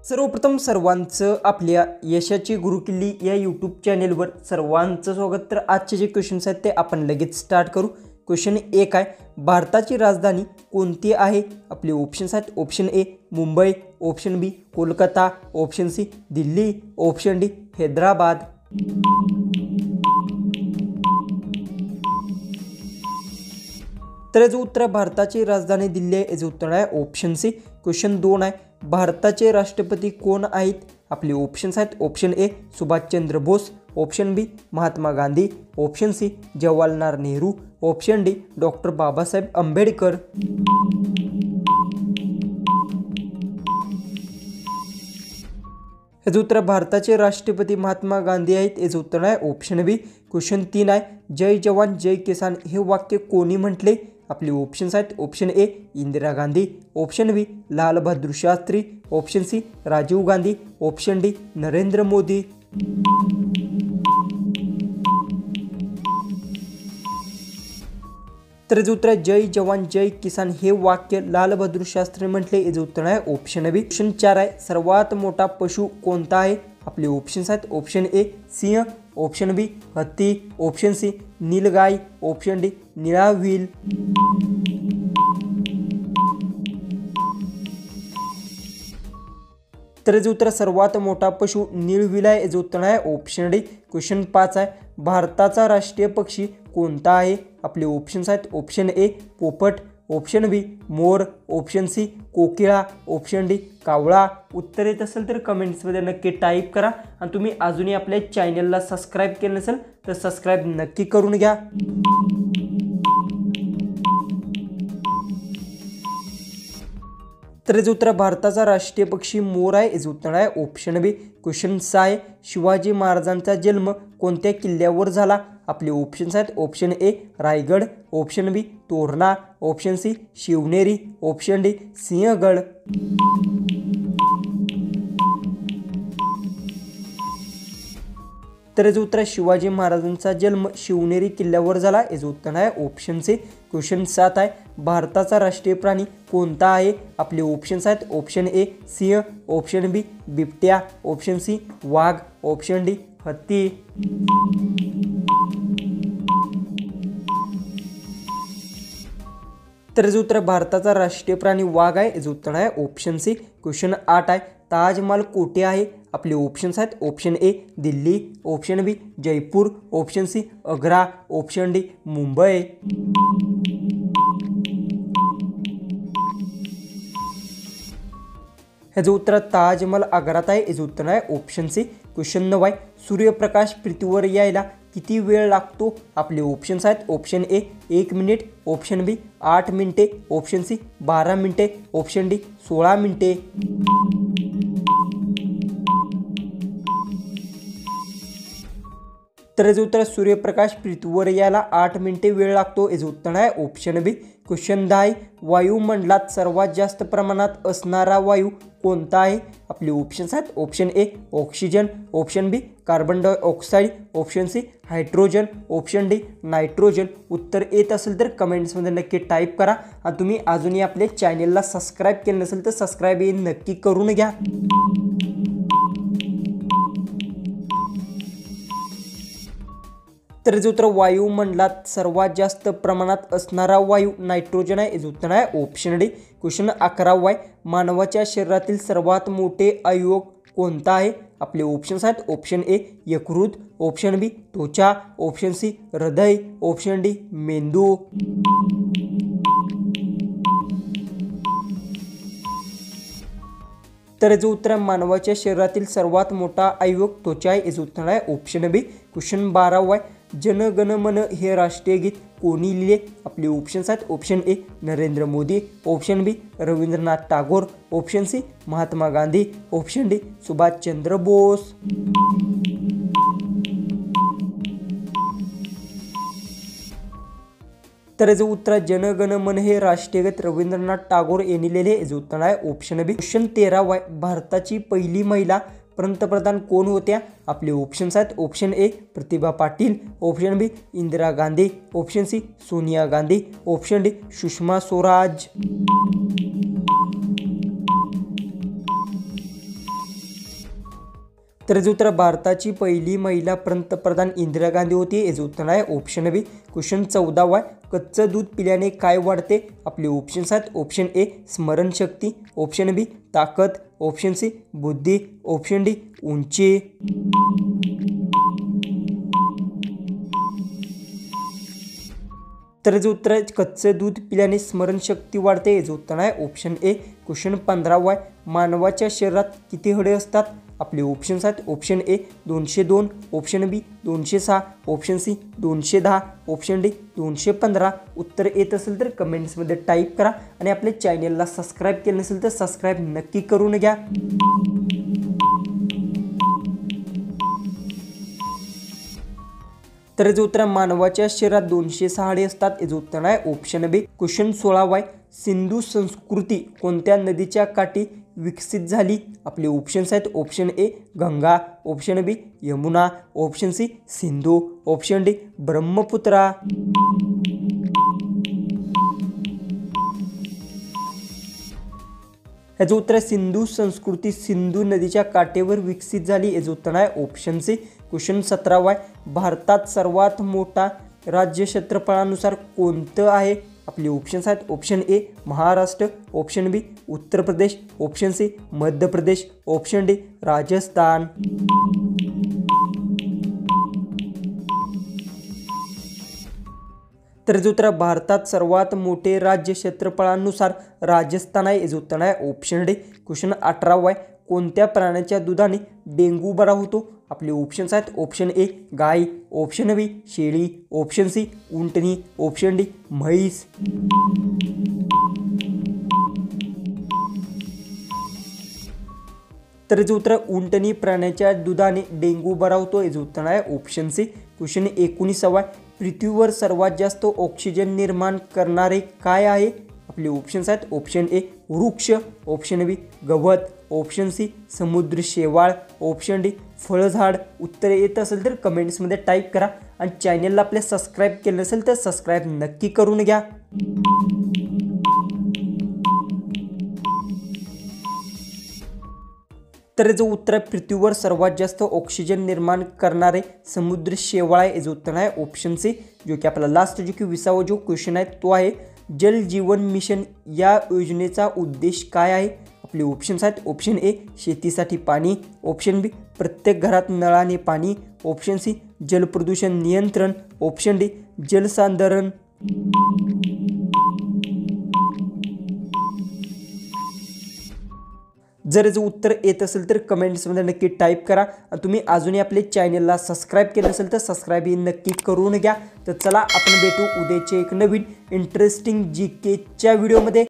सर्वप्रथम सर्वांचं आपल्या यशाची गुरुकिल्ली या यूट्यूब चॅनेलवर सर्वांचं स्वागत। तर आजचे जे क्वेश्चन्स आहेत ते आपण लगेच स्टार्ट करू। क्वेश्चन 1 आहे, भारताची राजधानी कोणती आहे? आपले ऑप्शन्स आहेत, option A Mumbai, option B Kolkata, option C Delhi, option D Hyderabad. तर याचं उत्तर भारताची राजधानी दिल्ली आहे, याचं उत्तर आहे ऑप्शन सी। क्वेश्चन 2 आहे, भारताचे राष्ट्रपती कोण आहेत? आपले ऑप्शन्स आहेत, option A Subhash Chandra Bose, option B Mahatma Gandhi, option C Jawaharlal Nehru, option D doctor Babasaheb Ambedkar. याचं उत्तर भारताचे राष्ट्रपती महात्मा गांधी आहेत, याचं उत्तर आहे ऑप्शन बी। क्वेश्चन 3 आहे, जय जवान जय किसान हे वाक्य कोणी म्हटले? आपले ऑप्शन्स आहेत, option A Indira Gandhi, option B Lal Bahadur Shastri, option C Rajiv Gandhi, option D Narendra Modi. तर याचं उत्तर आहे जय जवान जय किसान हे वाक्य लाल बहादूर शास्त्री म्हटले, याचं उत्तर आहे ऑप्शन बी। क्वेश्चन 4 आहे, सर्वात मोठा पशु कोणता आहे? आपले ऑप्शन्स आहेत, ऑप्शन ए सिंह, ऑप्शन बी हत्ती, ऑप्शन सी नीलगाय, ऑप्शन डी निळा व्हील। तर याचं उत्तर सर्वात मोठा पशु नीलव्हील आहे, याचं उत्तर आहे ऑप्शन डी। क्वेश्चन 5 आहे, भारताचा राष्ट्रीय पक्षी कोणता आहे? आपले ऑप्शन्स आहेत, ऑप्शन ए पोपट, ऑप्शन बी मोर, ऑप्शन सी कोकिळा, ऑप्शन डी कावळा। उत्तर येत असेल तर कमेंट्समध्ये नक्की टाईप करा आणि तुम्ही अजूनही आपल्या चॅनलला सबस्क्राईब केलं नसेल तर सबस्क्राईब नक्की करून घ्या। तर याचं उत्तर भारताचा राष्ट्रीय पक्षी मोर आहे, याचं उत्तर आहे ऑप्शन बी। क्वेश्चन 6 आहे, शिवाजी महाराजांचा जन्म कोणत्या किल्ल्यावर झाला? आपले ऑप्शन्स आहेत, option A Raigad, option B Torna, option C Shivneri, option D Sinhagad. तर याचं उत्तर शिवाजी महाराजांचा जन्म शिवनेरी किल्ल्यावर झाला, याचं उत्तर आहे ऑप्शन सी। क्वेश्चन 7 आहे, भारताचा राष्ट्रीय प्राणी कोणता आहे? आपले ऑप्शन्स आहेत, ऑप्शन ए सिंह, ऑप्शन बी बिबट्या, ऑप्शन सी वाघ, ऑप्शन डी हत्ती। तर याचं उत्तर भारताचा राष्ट्रीय प्राणी वाघ आहे, याचं उत्तर आहे ऑप्शन सी। क्वेश्चन 8 आहे, ताजमहाल कोठे आहे? आपले ऑप्शन्स आहेत, option A Delhi, option B Jaipur, option C Agra, option D Mumbai. याचं उत्तर ताजमहाल आग्रात आहे, याचं उत्तर आहे ऑप्शन सी। क्वेश्चन 9 आहे, सूर्यप्रकाश पृथ्वीवर यायला किती वेळ लागतो? आपले ऑप्शन्स आहेत, ऑप्शन ए 1 मिनिट, ऑप्शन बी 8 मिनिटे, ऑप्शन सी 12 मिनिटे, ऑप्शन डी 16 मिनिटे। तर याचं उत्तर सूर्यप्रकाश पृथ्वीवर यायला 8 मिनिटे वेळ लागतो, याचं उत्तर आहे ऑप्शन बी। क्वेश्चन 10 आहे, वायुमंडलात सर्वात जास्त प्रमाणात असणारा वायू कोणता आहे? आपले ऑप्शन्स आहेत, option A oxygen, option B carbon dioxide, option C hydrogen, option D nitrogen. उत्तर येत असेल तर कमेंट्समध्ये नक्की टाईप करा आणि तुम्ही अजूनही आपल्या चॅनलला सबस्क्राईब केलं नसेल तर सबस्क्राईब नक्की करून घ्या। तर याचं उत्तर वायुमंडलात सर्वात जास्त प्रमाणात असणारा वायू नायट्रोजन आहे, याचं उत्तर आहे ऑप्शन डी। क्वेश्चन 11 आहे, मानवाच्या शरीरातील सर्वात मोठे अवयव कोणता आहे? आपले ऑप्शन्स आहेत, ऑप्शन ए यकृत, ऑप्शन बी त्वचा, ऑप्शन सी हृदय, ऑप्शन डी मेंदू। तर याचं उत्तर मानवाच्या शरीरातील सर्वात मोठा अवयव त्वचा आहे, याचं उत्तर आहे ऑप्शन बी। क्वेश्चन 12 आहे, जन गण मन हे राष्ट्रीय गीत कोणी लिहिले? आपले ऑप्शन्स आहेत, option A Narendra Modi, option B Rabindranath Tagore, option C Mahatma Gandhi, option D Subhash Chandra Bose. तर याचं उत्तर जनगण मन हे राष्ट्रीय गीत रवींद्रनाथ टागोर यांनी लिहिले, याचं उत्तर आहे ऑप्शन बी। क्वेश्चन 13 आहे, भारताची पहिली महिला पंतप्रधान कोण होत्या? आपले ऑप्शन्स आहेत, option A Pratibha Patil, option B Indira Gandhi, option C Sonia Gandhi, option D Sushma Swaraj. तर जो उत्तर भारताची पहिली महिला पंतप्रधान इंदिरा गांधी होती याचं उत्तर आहे ऑप्शन बी. क्वेश्चन 14 आहे. कच्चं दूध पिल्याने काय वाढते? आपले ऑप्शन्स आहेत. ऑप्शन ए स्मरणशक्ती, ऑप्शन बी ताकद, ऑप्शन सी बुद्धी, ऑप्शन डी उंची. तर जे उत्तर आहे कच्चे दूध पिल्याने स्मरणशक्ती वाढते याचं उत्तर आहे ऑप्शन ए. क्वेश्चन 15 आहे. मानवाच्या शरीरात किती हाडे असतात? आपले ऑप्शन्स आहेत. Option A 202, option B 206, option C 210, option D 215. उत्तर येत असेल तर कमेंट्समध्ये टाईप करा आणि आपल्या चॅनलला सबस्क्राईब केलं नसेल तर सबस्क्राईब नक्की करून घ्या. तर जे उत्तर मानवाच्या शरीरात 206 हाडे असतात याचं उत्तर आहे ऑप्शन बी. क्वेश्चन 16 आहे. सिंधू संस्कृती कोणत्या नदीच्या काठी विकसित झाली? आपले ऑप्शन्स आहेत. Option A Ganga, option B Yamuna, option C Sindhu, option D Brahmaputra. याचं उत्तर आहे सिंधू संस्कृती सिंधू नदीच्या काठेवर विकसित झाली याचं उत्तर आहे ऑप्शन सी. क्वेश्चन 17 आहे. भारतात सर्वात मोठा राज्य क्षेत्रफळानुसार कोणतं आहे? आपले ऑप्शन्स आहेत. ऑप्शन ए महाराष्ट्र, ऑप्शन बी Uttar Pradesh, option C Madhya Pradesh, option D Rajasthan. तर जे उत्तर भारतात सर्वात मोठे राज्य क्षेत्रफळानुसार राजस्थान आहे याचं उत्तर आहे ऑप्शन डी. क्वेश्चन 18 आहे. कोणत्या प्राण्याच्या दुधाने डेंग्यू बरा होतो? आपले ऑप्शन्स आहेत. ऑप्शन ए गाय, ऑप्शन बी शेळी, ऑप्शन सी उंटणी, ऑप्शन डी म्हैस. तर जे उत्तर उंटणी प्राण्याच्या दुधाने डेंग्यू बरा होतो याचं उत्तर आहे ऑप्शन सी. क्वेश्चन 19 आहे. पृथ्वीवर सर्वात जास्त ऑक्सिजन निर्माण करणारे काय आहे? आपले ऑप्शन्स आहेत. ऑप्शन ए वृक्ष, ऑप्शन बी गवत, ऑप्शन सी समुद्र शेवाळ, ऑप्शन डी फळझाड. उत्तर येत असेल तर कमेंट्समध्ये टाईप करा आणि चॅनलला आपले सबस्क्राईब केलं नसेल तर सबस्क्राईब नक्की करून घ्या. तर जो उत्तर आहे पृथ्वीवर सर्वात जास्त ऑक्सिजन निर्माण करणारे समुद्र शेवाळ आहे याचं उत्तर आहे ऑप्शन सी. जो की आपला लास्ट जो की 20वा जो क्वेश्चन आहे तो आहे जल जीवन मिशन या योजनेचा उद्देश काय आहे? आपले ऑप्शन्स आहेत. ऑप्शन ए शेतीसाठी पाणी, ऑप्शन बी प्रत्येक घरात नळाने पाणी, ऑप्शन सी जलप्रदूषण नियंत्रण, ऑप्शन डी जलसंधारण. जर जे उत्तर येत असेल तर कमेंट्समध्ये नक्की टाईप करा आणि तुम्ही अजूनही आपले चॅनलला सबस्क्राईब केलं नसेल तर सबस्क्राईब ही नक्की करून घ्या. तर चला आपण भेटू उद्याचे एक नवीन इंटरेस्टिंग GKच्या व्हिडिओमध्ये.